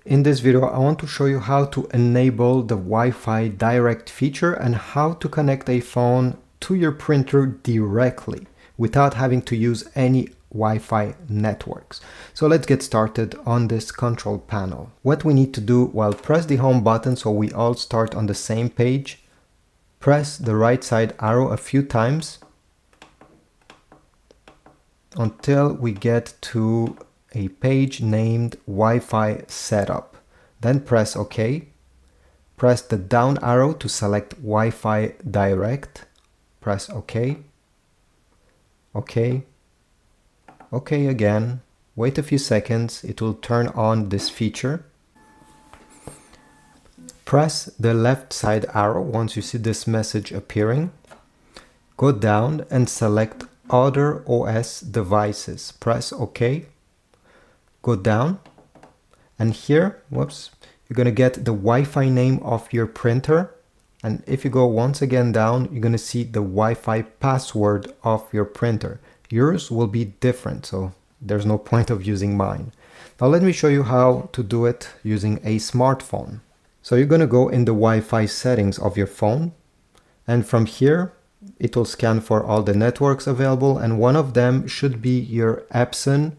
In this video, I want to show you how to enable the Wi-Fi direct feature and how to connect a phone to your printer directly without having to use any Wi-Fi networks. So let's get started on this control panel. What we need to do, well, press the home button so we all start on the same page. Press the right side arrow a few times until we get to a page named Wi-Fi Setup. Then press OK. Press the down arrow to select Wi-Fi Direct. Press OK. OK. OK again. Wait a few seconds. It will turn on this feature. Press the left side arrow once you see this message appearing. Go down and select Other OS devices. Press OK. Go down, and here, whoops, you're going to get the Wi-Fi name of your printer. And if you go once again down, you're going to see the Wi-Fi password of your printer. Yours will be different, so there's no point of using mine. Now let me show you how to do it using a smartphone. So you're going to go in the Wi-Fi settings of your phone, and from here it will scan for all the networks available, and one of them should be your Epson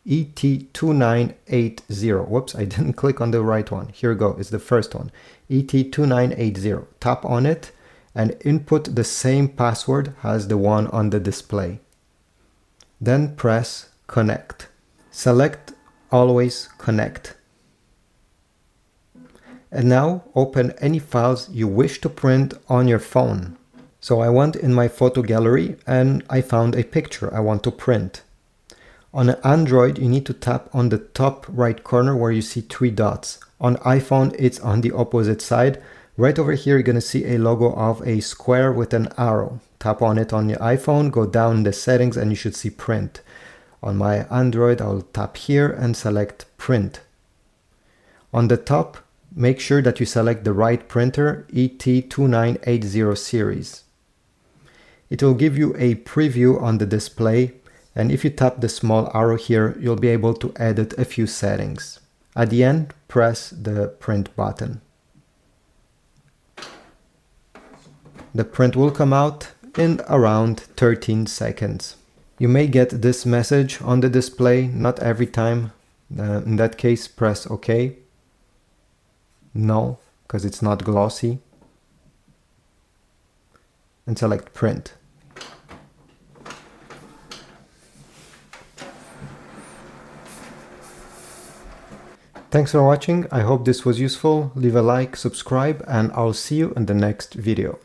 ET-2980. Whoops, I didn't click on the right one. Here we go, it's the first one. ET-2980. Tap on it and input the same password as the one on the display. Then press Connect. Select Always Connect. And now open any files you wish to print on your phone. So I went in my photo gallery and I found a picture I want to print. On an Android, you need to tap on the top right corner where you see three dots. On iPhone, it's on the opposite side. Right over here, you're going to see a logo of a square with an arrow. Tap on it on your iPhone, go down the settings, and you should see print. On my Android, I'll tap here and select print. On the top, make sure that you select the right printer, ET-2980 series. It will give you a preview on the display. And if you tap the small arrow here, you'll be able to edit a few settings. At the end, press the print button. The print will come out in around 13 seconds. You may get this message on the display, not every time. In that case, press OK. No, because it's not glossy. And select print. Thanks for watching. I hope this was useful. Leave a like, subscribe, and I'll see you in the next video.